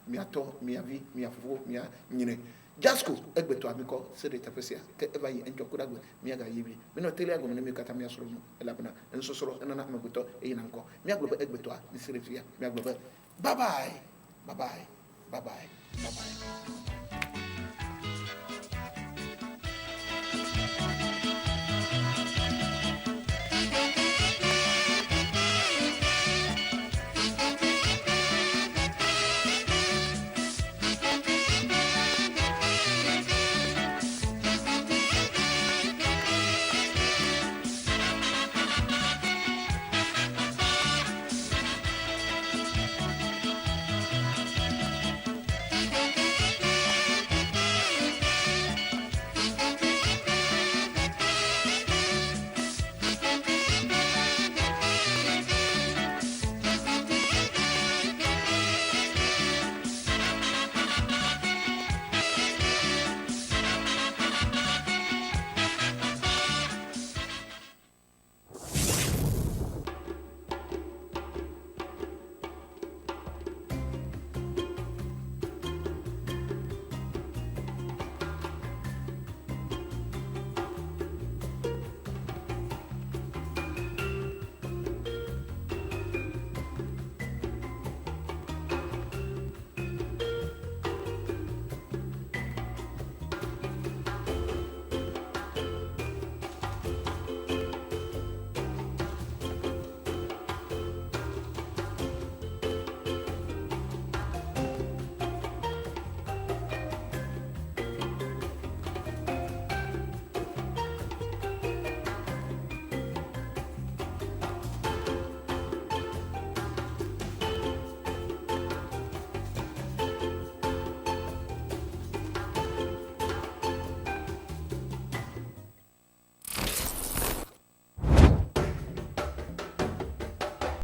mi ato mi avi mi afufu mi nyine Jasco egbeto amiko se de tepesia que eba yi enjo ko dagbe mi aga yibi mi no tele ago mi kata mi asoro no elabna enso soro enana ma gbeto e yina nko mi agbe egbeto a ni sere fia mi agbe bye bye bye bye bye bye bye bye